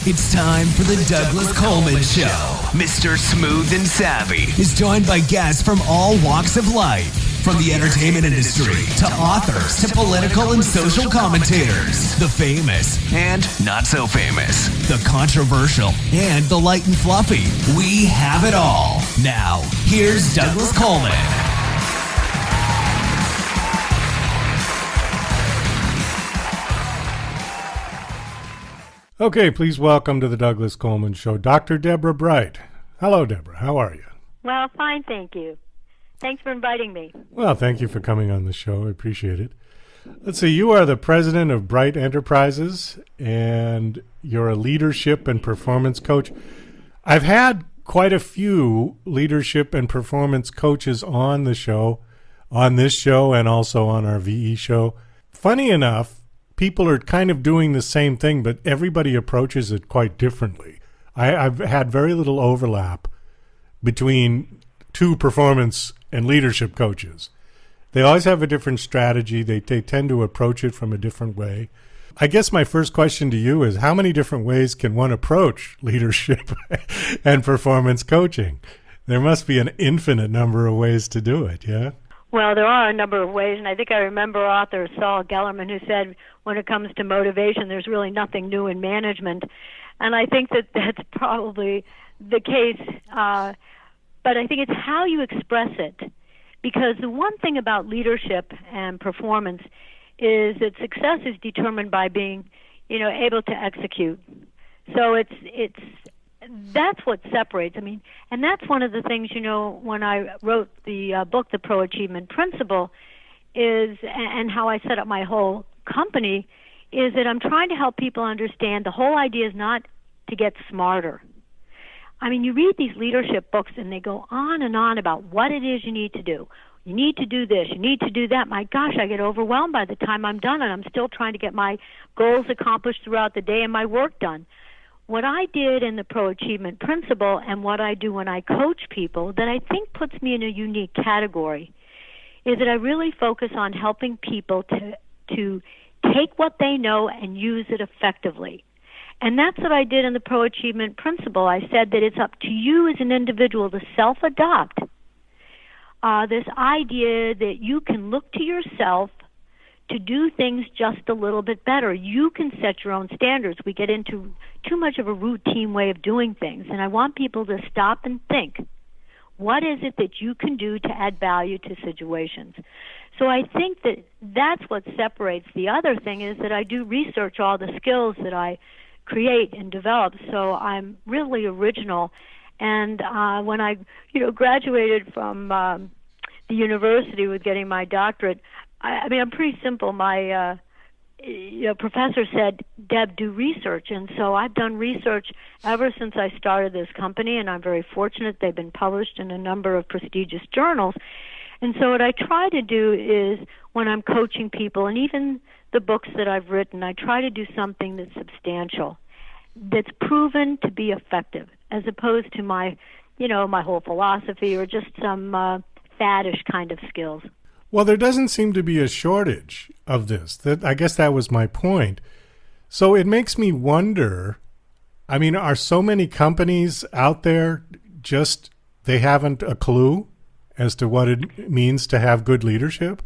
It's time for the Douglas Coleman Show. Mr. Smooth and Savvy is joined by guests from all walks of life, from the entertainment industry to authors to political and social commentators, the famous and not so famous, the controversial and the light and fluffy. We have it all. Now, here's Douglas Coleman. Okay, please welcome to the Douglas Coleman Show, Dr. Deborah Bright. Hello, Deborah. How are you? Well, fine, thank you. Thanks for inviting me. Well, thank you for coming on the show. I appreciate it. Let's see, you are the president of Bright Enterprises, and you're a leadership and performance coach. I've had quite a few leadership and performance coaches on the show, on this show, and also on our VE show. Funny enough, people are kind of doing the same thing, but everybody approaches it quite differently. I've had very little overlap between two performance and leadership coaches. They always have a different strategy. They tend to approach it from a different way. I guess my first question to you is, how many different ways can one approach leadership and performance coaching? There must be an infinite number of ways to do it, yeah? Well, there are a number of ways, and I think I remember author Saul Gellerman who said, when it comes to motivation, there's really nothing new in management. And I think that that's probably the case. But I think it's how you express it. Because the one thing about leadership and performance is that success is determined by being, able to execute. So that's what separates. And that's one of the things, when I wrote the book, The Pro Achievement Principle, and how I set up my whole company, is that I'm trying to help people understand the whole idea is not to get smarter. You read these leadership books and they go on and on about what it is you need to do. You need to do this, you need to do that. My gosh, I get overwhelmed by the time I'm done, and I'm still trying to get my goals accomplished throughout the day and my work done. What I did in the Pro Achievement Principle and what I do when I coach people that I think puts me in a unique category is that I really focus on helping people to take what they know and use it effectively. And that's what I did in the Pro Achievement Principle. I said that it's up to you as an individual to self-adopt this idea that you can look to yourself to do things just a little bit better. You can set your own standards. We get into too much of a routine way of doing things, and I want people to stop and think, what is it that you can do to add value to situations? So I think that that's what separates. The other thing is that I do research all the skills that I create and develop, so I'm really original. And when I graduated from the university with getting my doctorate, I'm pretty simple. My professor said, Deb, do research. And so I've done research ever since I started this company, and I'm very fortunate. They've been published in a number of prestigious journals. And so what I try to do is, when I'm coaching people, and even the books that I've written, I try to do something that's substantial, that's proven to be effective, as opposed to my whole philosophy or just some faddish kind of skills. Well, there doesn't seem to be a shortage of this. I guess that was my point. So it makes me wonder, are so many companies out there just, they haven't a clue as to what it means to have good leadership?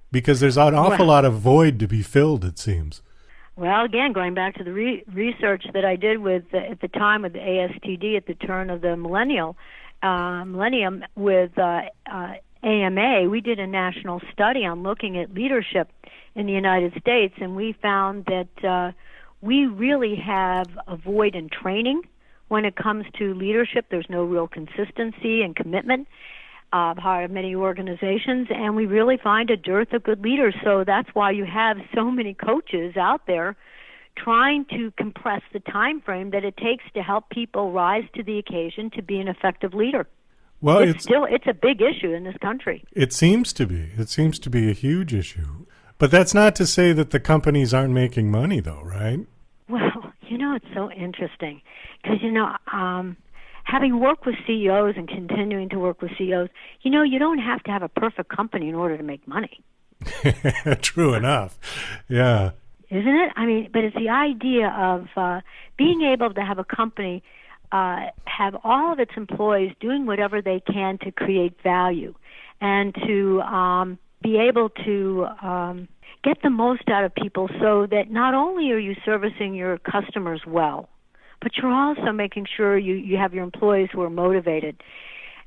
Because there's an awful lot of void to be filled, it seems. Well, again, going back to the research that I did at the time with the ASTD at the turn of the millennium with AMA, we did a national study on looking at leadership in the United States, and we found that we really have a void in training when it comes to leadership. There's no real consistency and commitment of many organizations, and we really find a dearth of good leaders. So that's why you have so many coaches out there trying to compress the time frame that it takes to help people rise to the occasion to be an effective leader. Well, it's a big issue in this country. It seems to be. It seems to be a huge issue. But that's not to say that the companies aren't making money, though, right? Well, it's so interesting because, having worked with CEOs and continuing to work with CEOs, you don't have to have a perfect company in order to make money. True enough. Yeah. isn't it? I mean, but it's the idea of being able to have a company have all of its employees doing whatever they can to create value, and to be able to get the most out of people, so that not only are you servicing your customers well, but you're also making sure you have your employees who are motivated.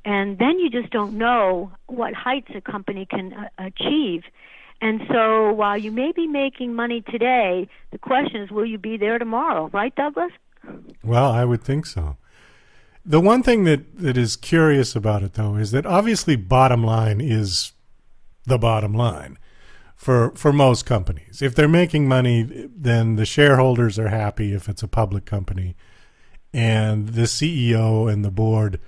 And then you just don't know what heights a company can achieve. And so while you may be making money today, the question is, will you be there tomorrow? Right, Douglas? Well, I would think so. The one thing that is curious about it, though, is that obviously bottom line is the bottom line for most companies. If they're making money, then the shareholders are happy if it's a public company, and the CEO and the board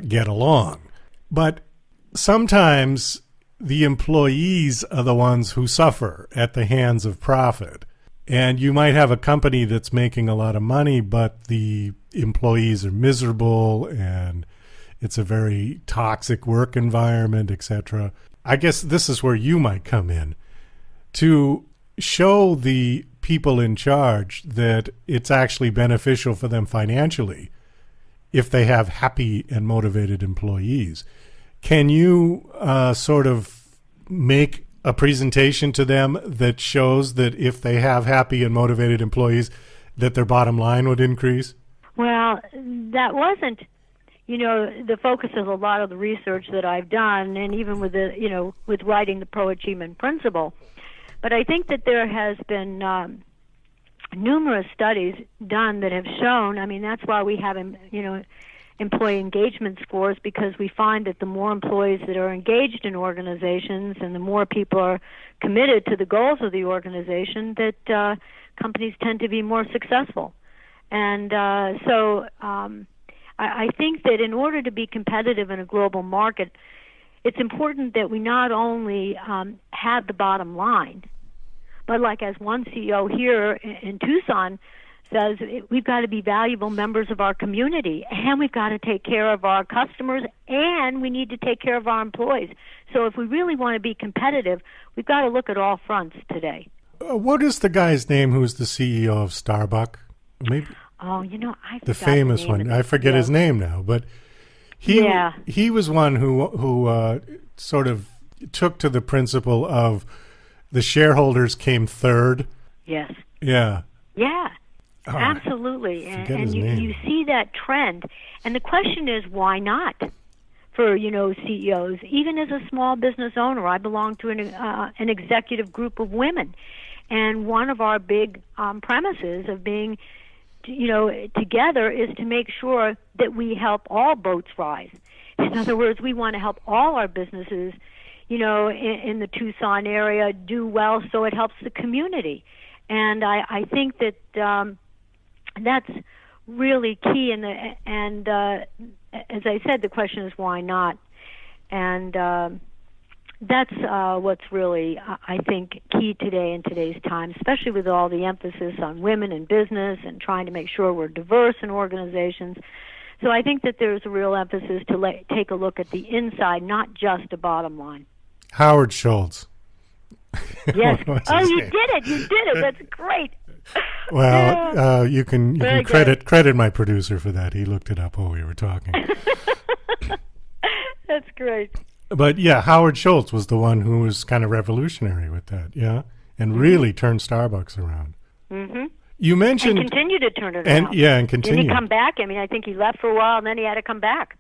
get along. But sometimes the employees are the ones who suffer at the hands of profit. And you might have a company that's making a lot of money, but the employees are miserable and it's a very toxic work environment, etc. I guess this is where you might come in to show the people in charge that it's actually beneficial for them financially if they have happy and motivated employees. Can you sort of make a presentation to them that shows that if they have happy and motivated employees, that their bottom line would increase? Well, that wasn't, the focus of a lot of the research that I've done, and even with with writing the Pro-Achievement Principle. But I think that there has been numerous studies done that have shown, that's why we have, employee engagement scores, because we find that the more employees that are engaged in organizations and the more people are committed to the goals of the organization, that companies tend to be more successful. And so I think that in order to be competitive in a global market, it's important that we not only have the bottom line, but like as one CEO here in Tucson says, we've got to be valuable members of our community, and we've got to take care of our customers, and we need to take care of our employees. So if we really want to be competitive, we've got to look at all fronts today. What is the guy's name who's the CEO of Starbucks? Maybe. Oh, I forgot the famous one. I forget his name now, but he was one who sort of took to the principle of the shareholders came third. Yes. Yeah. Yeah. Oh, absolutely. And you see that trend. And the question is, why not for, CEOs? Even as a small business owner, I belong to an executive group of women. And one of our big premises of being, together is to make sure that we help all boats rise. In other words, we want to help all our businesses, in the Tucson area do well, so it helps the community. And I think that that's really key. And as I said, the question is why not? And that's what's really, I think, key today in today's time, especially with all the emphasis on women in business and trying to make sure we're diverse in organizations. So I think that there's a real emphasis to take a look at the inside, not just a bottom line. Howard Schultz. Yes. Oh, you did it. That's great. Well, you can credit my producer for that. He looked it up while we were talking. That's great. But yeah, Howard Schultz was the one who was kind of revolutionary with that, yeah, and really turned Starbucks around. Mm-hmm. You mentioned and continue to turn it around. And continue. Didn't he come back? I think he left for a while, and then he had to come back.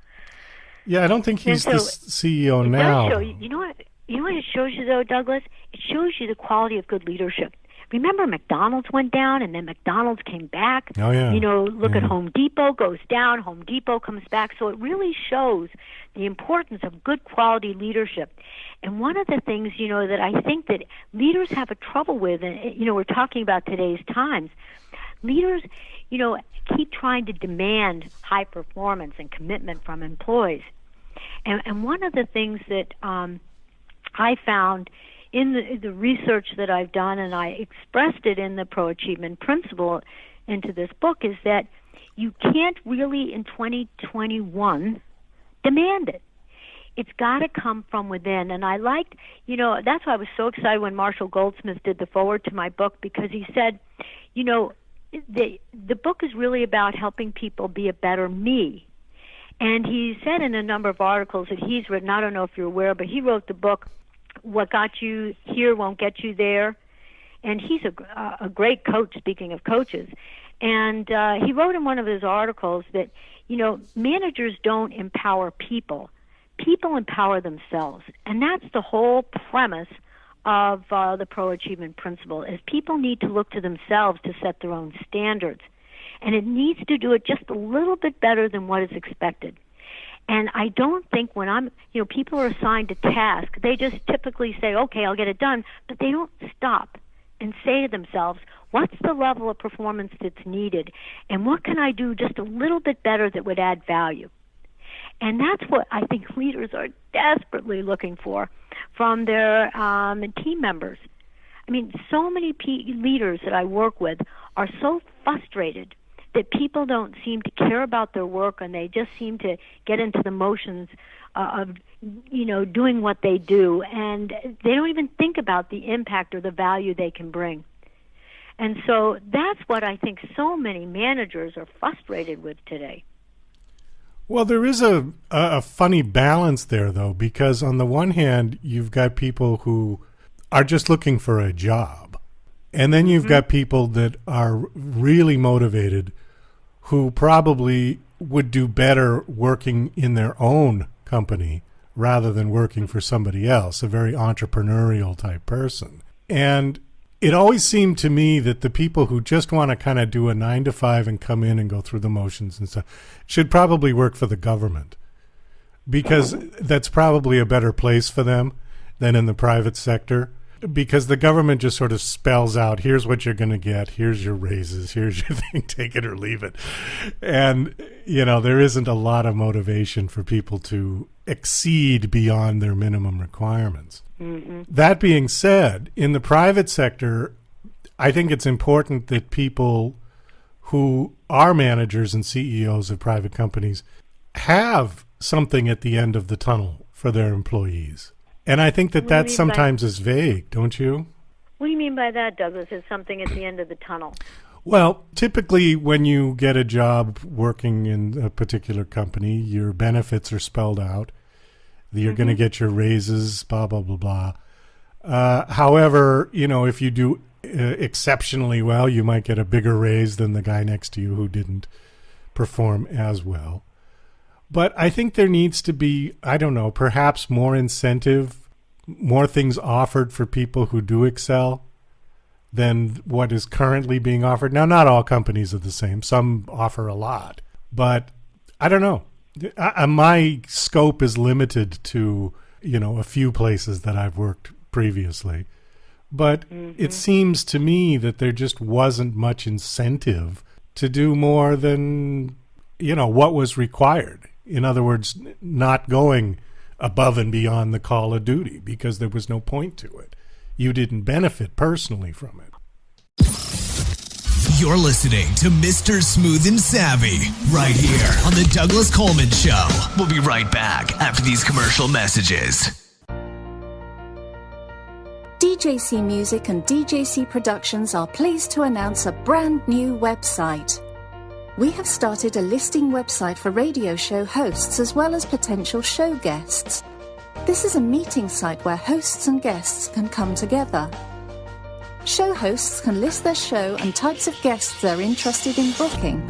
Yeah, I don't think he's the CEO now. You know what it shows you, though, Douglas? It shows you the quality of good leadership. Remember, McDonald's went down, and then McDonald's came back. Oh, yeah. Look at Home Depot goes down, Home Depot comes back. So it really shows the importance of good quality leadership. And one of the things, that I think that leaders have a trouble with, and, we're talking about today's times, leaders, keep trying to demand high performance and commitment from employees. And one of the things that I found in the research that I've done, and I expressed it in the Pro-Achievement Principle into this book, is that you can't really in 2021 demand it. It's got to come from within. And I liked, that's why I was so excited when Marshall Goldsmith did the foreword to my book, because he said, the book is really about helping people be a better me. And he said in a number of articles that he's written, I don't know if you're aware, but he wrote the book, What Got You Here Won't Get You There. And he's a great coach, speaking of coaches. And he wrote in one of his articles that, managers don't empower people. People empower themselves. And that's the whole premise of the pro-achievement principle, is people need to look to themselves to set their own standards. And it needs to do it just a little bit better than what is expected. And I don't think when people are assigned a task, they just typically say, okay, I'll get it done, but they don't stop and say to themselves, what's the level of performance that's needed, and what can I do just a little bit better that would add value? And that's what I think leaders are desperately looking for from their team members. I mean, so many leaders that I work with are so frustrated that people don't seem to care about their work, and they just seem to get into the motions of doing what they do, and they don't even think about the impact or the value they can bring. And so that's what I think so many managers are frustrated with today. Well, there is a funny balance there, though, because on the one hand, you've got people who are just looking for a job. And then you've got people that are really motivated, who probably would do better working in their own company rather than working for somebody else, a very entrepreneurial type person. And it always seemed to me that the people who just want to kind of do a 9-to-5 and come in and go through the motions and stuff should probably work for the government, because that's probably a better place for them than in the private sector, because the government just sort of spells out, here's what you're going to get, here's your raises, here's your thing, take it or leave it. And, there isn't a lot of motivation for people to exceed beyond their minimum requirements. Mm-hmm. That being said, in the private sector, I think it's important that people who are managers and CEOs of private companies have something at the end of the tunnel for their employees. And I think that sometimes is vague, don't you? What do you mean by that, Douglas, is something at the end of the tunnel? Well, typically when you get a job working in a particular company, your benefits are spelled out. You're going to get your raises, blah, blah, blah, blah. However, if you do exceptionally well, you might get a bigger raise than the guy next to you who didn't perform as well. But I think there needs to be, perhaps more incentive, more things offered for people who do excel than what is currently being offered. Now, not all companies are the same. Some offer a lot. But I don't know. My scope is limited to, a few places that I've worked previously. But it seems to me that there just wasn't much incentive to do more than, what was required. In other words, not going above and beyond the call of duty, because there was no point to it. You didn't benefit personally from it. You're listening to Mr. Smooth and Savvy right here on the Douglas Coleman Show. We'll be right back after these commercial messages. DJC Music and DJC Productions are pleased to announce a brand new website. We have started a listing website for radio show hosts as well as potential show guests. This is a meeting site where hosts and guests can come together. Show hosts can list their show and types of guests they're interested in booking.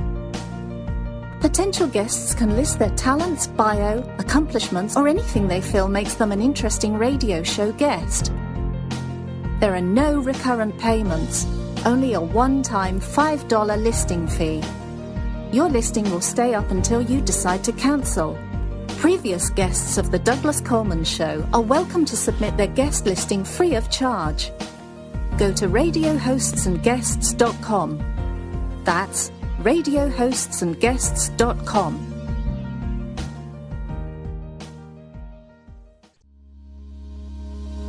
Potential guests can list their talents, bio, accomplishments, or anything they feel makes them an interesting radio show guest. There are no recurrent payments, only a one-time $5 listing fee. Your listing will stay up until you decide to cancel. Previous guests of The Douglas Coleman Show are welcome to submit their guest listing free of charge. Go to radiohostsandguests.com. That's radiohostsandguests.com.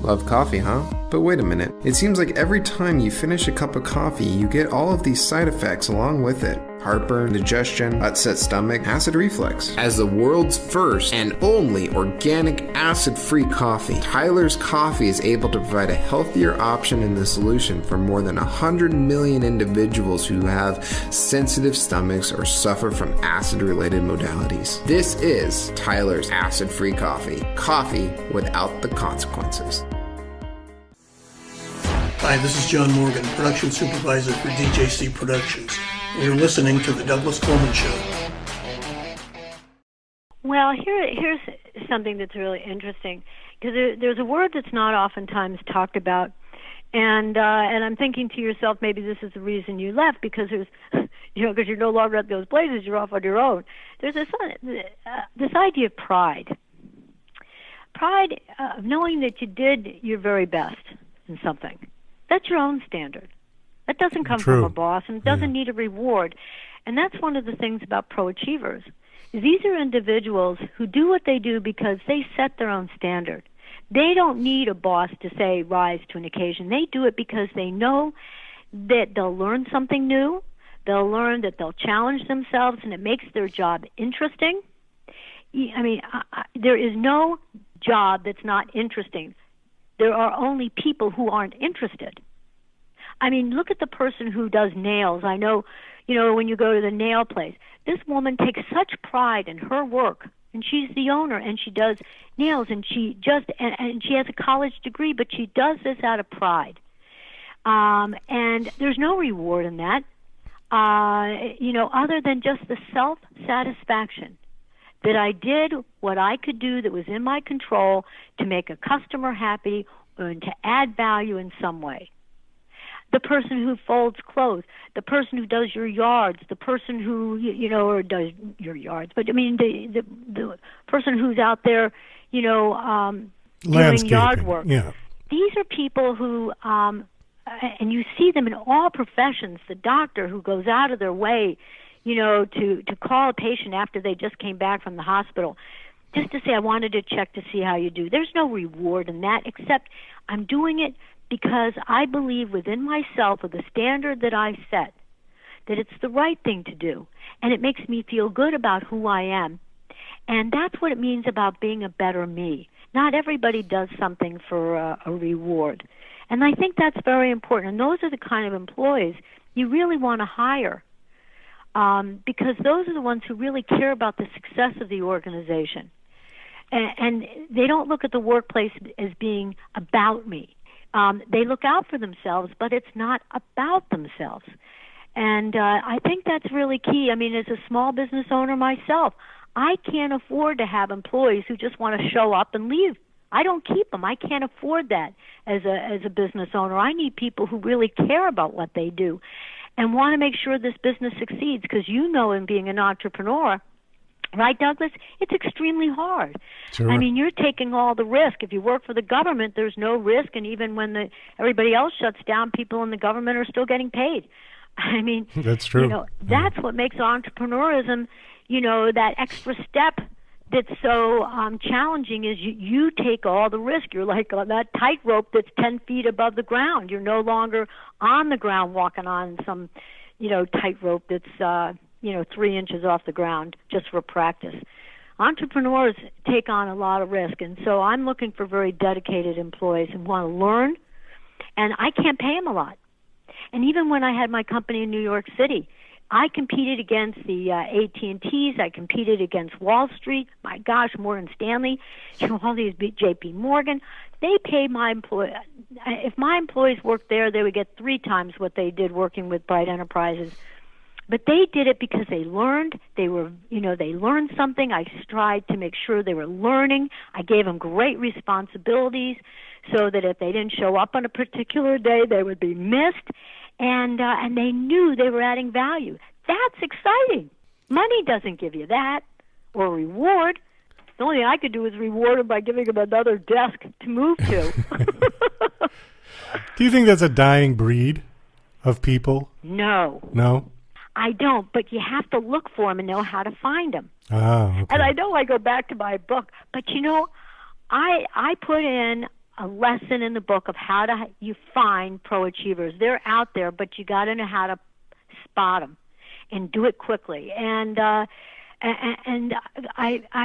Love coffee, huh? But wait a minute. It seems like every time you finish a cup of coffee, you get all of these side effects along with it. heartburn, indigestion, upset stomach, acid reflux. As the world's first and only organic acid-free coffee, Tyler's Coffee is able to provide a healthier option in the solution for more than 100 million individuals who have sensitive stomachs or suffer from acid-related modalities. This is Tyler's acid-free coffee. Coffee without the consequences. Hi, this is John Morgan, production supervisor for DJC Productions. You're listening to The Douglas Coleman Show. Well, here's something that's really interesting, because there's a word that's not oftentimes talked about, and I'm thinking to yourself, maybe this is the reason you left, because there's, because you're no longer at those places, you're off on your own. There's this idea of pride. Pride of knowing that you did your very best in something. That's your own standard. That doesn't come from a boss, and it doesn't need a reward. And that's one of the things about pro achievers. These are individuals who do what they do because they set their own standard. They don't need a boss to say rise to an occasion. They do it because they know that they'll learn something new. They'll learn that they'll challenge themselves, and it makes their job interesting. I mean, there is no job that's not interesting. There are only people who aren't interested. I mean, look at the person who does nails. I know, when you go to the nail place, this woman takes such pride in her work, and she's the owner, and she does nails, and she has a college degree, but she does this out of pride. And there's no reward in that, other than just the self-satisfaction that I did what I could do that was in my control to make a customer happy and to add value in some way. The person who folds clothes, the person who does your yards, the person who, or does your yards, but I mean the person who's out there, doing yard work. Yeah. These are people who, and you see them in all professions, the doctor who goes out of their way, to call a patient after they just came back from the hospital, just to say, I wanted to check to see how you do. There's no reward in that, except I'm doing it because I believe within myself, with the standard that I set, that it's the right thing to do. And it makes me feel good about who I am. And that's what it means about being a better me. Not everybody does something for a reward. And I think that's very important. And those are the kind of employees you really want to hire. Because those are the ones who really care about the success of the organization. And they don't look at the workplace as being about me. They look out for themselves, but it's not about themselves. And I think that's really key. I mean, as a small business owner myself, I can't afford to have employees who just want to show up and leave. I don't keep them. I can't afford that as a business owner. I need people who really care about what they do and want to make sure this business succeeds, because in being an entrepreneur, right, Douglas, it's extremely hard. Sure. I mean, you're taking all the risk. If you work for the government, there's no risk, and even when everybody else shuts down, people in the government are still getting paid. I mean, that's true. That's what makes entrepreneurism, that extra step that's so challenging is you take all the risk. You're like on that tightrope that's 10 feet above the ground. You're no longer on the ground walking on some, tightrope that's, 3 inches off the ground just for practice. Entrepreneurs take on a lot of risk, and so I'm looking for very dedicated employees who want to learn, and I can't pay them a lot. And even when I had my company in New York City, I competed against the AT&Ts. I competed against Wall Street. My gosh, Morgan Stanley, all these J.P. Morgan. They pay my employees. If my employees worked there, they would get 3 times what they did working with Bright Enterprises. But they did it because they learned. They learned something. I tried to make sure they were learning. I gave them great responsibilities so that if they didn't show up on a particular day, they would be missed. And they knew they were adding value. That's exciting. Money doesn't give you that, or reward. The only thing I could do is reward them by giving them another desk to move to. Do you think that's a dying breed of people? No. No? I don't, but you have to look for them and know how to find them. Ah, okay. And I know I go back to my book, but I put in a lesson in the book of how you find pro achievers. They're out there, but you got to know how to spot them. and do it quickly. And I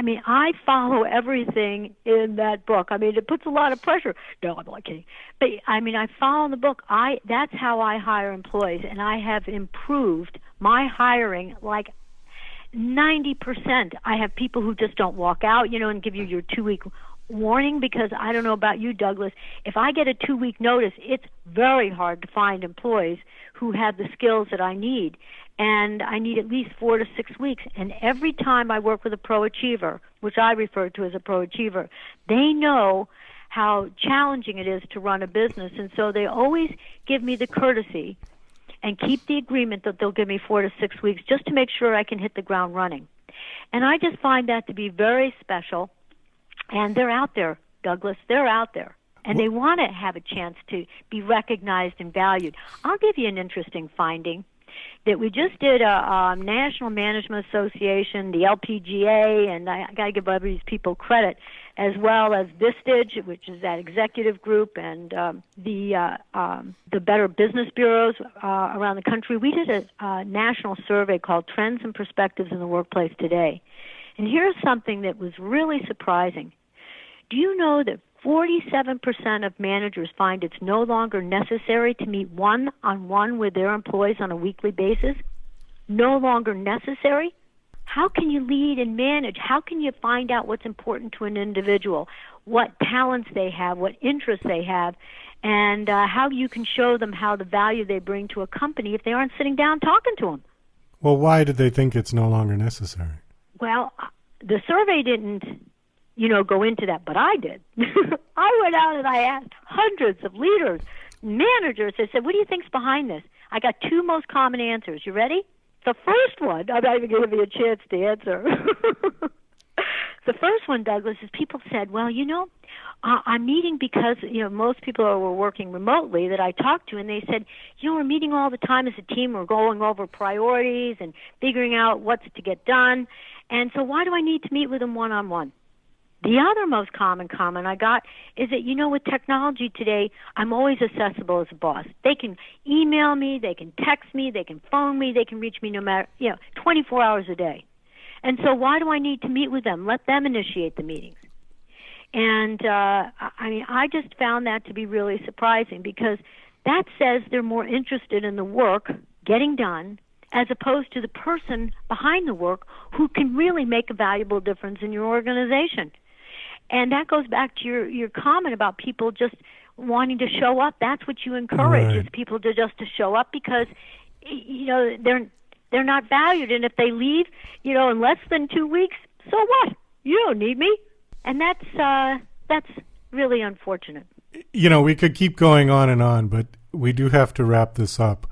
mean, I follow everything in that book. I mean, it puts a lot of pressure. No, I'm not kidding. But I mean, I follow the book. That's how I hire employees, and I have improved my hiring like 90%. I have people who just don't walk out, and give you your 2-week warning, because I don't know about you, Douglas. If I get a 2-week notice, it's very hard to find employees who have the skills that I need. And I need at least 4 to 6 weeks. And every time I work with a pro achiever, which I refer to as a pro achiever, they know how challenging it is to run a business. And so they always give me the courtesy and keep the agreement that they'll give me 4 to 6 weeks just to make sure I can hit the ground running. And I just find that to be very special. And they're out there, Douglas. They're out there. And they want to have a chance to be recognized and valued. I'll give you an interesting finding that we just did a National Management Association, the LPGA, and I got to give all these people credit, as well as Vistage, which is that executive group, and the Better Business Bureaus around the country. We did a national survey called Trends and Perspectives in the Workplace Today. And here's something that was really surprising. Do you know that 47% of managers find it's no longer necessary to meet one-on-one with their employees on a weekly basis? No longer necessary? How can you lead and manage? How can you find out what's important to an individual, what talents they have, what interests they have, and how you can show them how the value they bring to a company if they aren't sitting down talking to them? Well, why did they think it's no longer necessary? Well, the survey didn't go into that, but I did. I went out and I asked hundreds of leaders, managers. I said, what do you think's behind this? I got 2 most common answers. You ready? The first one, I'm not even going to give you a chance to answer. The first one, Douglas, is people said, well, I'm meeting because, most people were working remotely that I talked to, and they said, we're meeting all the time as a team. We're going over priorities and figuring out what's to get done. And so why do I need to meet with them one-on-one? The other most common comment I got is that, with technology today, I'm always accessible as a boss. They can email me, they can text me, they can phone me, they can reach me no matter, 24 hours a day. And so why do I need to meet with them? Let them initiate the meetings. And, I just found that to be really surprising, because that says they're more interested in the work getting done as opposed to the person behind the work who can really make a valuable difference in your organization. And that goes back to your comment about people just wanting to show up. That's what you encourage, right, is people to show up, because they're not valued. And if they leave, in less than 2 weeks, so what? You don't need me. And that's really unfortunate. We could keep going on and on, but we do have to wrap this up.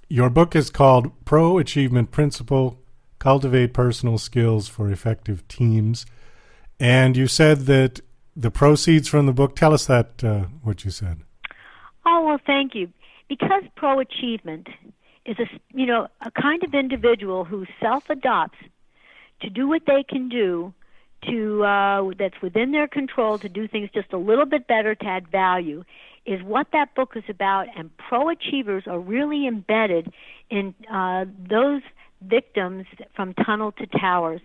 Your book is called Pro Achievement Principle: Cultivate Personal Skills for Effective Teams. And you said that the proceeds from the book, tell us that, what you said. Oh, well, thank you. Because pro achievement is a kind of individual who self-adopts to do what they can do that's within their control, to do things just a little bit better, to add value, is what that book is about. And pro achievers are really embedded in those victims from Tunnel to Towers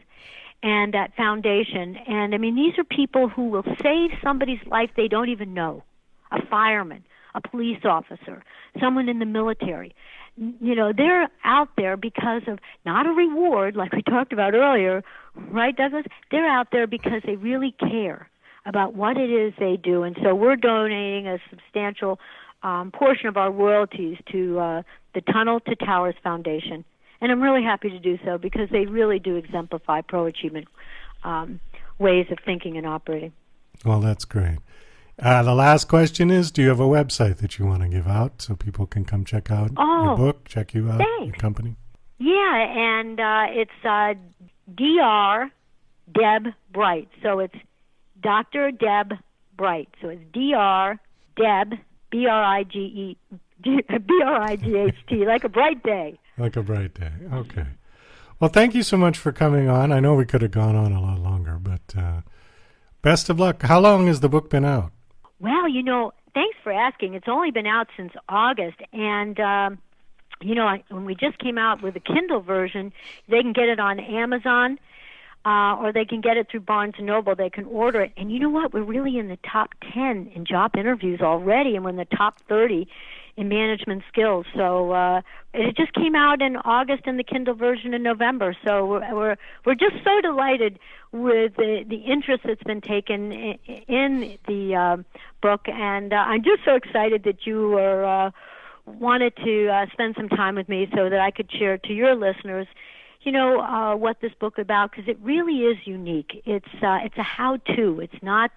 and that foundation. And these are people who will save somebody's life they don't even know. A fireman, a police officer, someone in the military. They're out there because of not a reward, like we talked about earlier, right, Douglas? They're out there because they really care about what it is they do. And so we're donating a substantial portion of our royalties to the Tunnel to Towers Foundation. And I'm really happy to do so, because they really do exemplify pro-achievement ways of thinking and operating. Well, that's great. The last question is, do you have a website that you want to give out so people can come check out your book, check you out, thanks. Your company? Yeah, and it's Dr. Deb Bright. So it's Dr. Deb Bright. So it's Dr. Deb, B-R-I-G-H-T, like a bright day. Like a bright day. Okay. Well, thank you so much for coming on. I know we could have gone on a lot longer, but best of luck. How long has the book been out? Well, thanks for asking. It's only been out since August, and when we just came out with the Kindle version, they can get it on Amazon, or they can get it through Barnes & Noble. They can order it. And you know what? We're really in the top 10 in job interviews already, and we're in the top 30 in management skills. So it just came out in August in the Kindle version in November. So we're just so delighted with the interest that's been taken in the book. And I'm just so excited that you wanted to spend some time with me so that I could share to your listeners what this book is about, because it really is unique. It's a how-to. It's not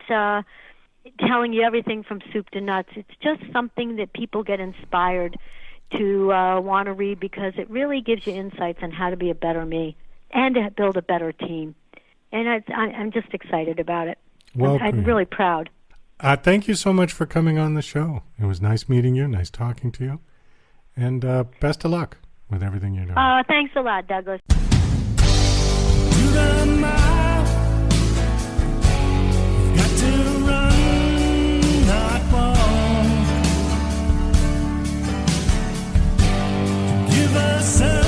telling you everything from soup to nuts. It's just something that people get inspired to want to read, because it really gives you insights on how to be a better me and to build a better team. And I'm just excited about it. Well, I'm really proud. Thank you so much for coming on the show. It was nice meeting you, nice talking to you, and best of luck with everything you're doing. Thanks a lot, Douglas. To the mile, you've got to run, not walk. Give us a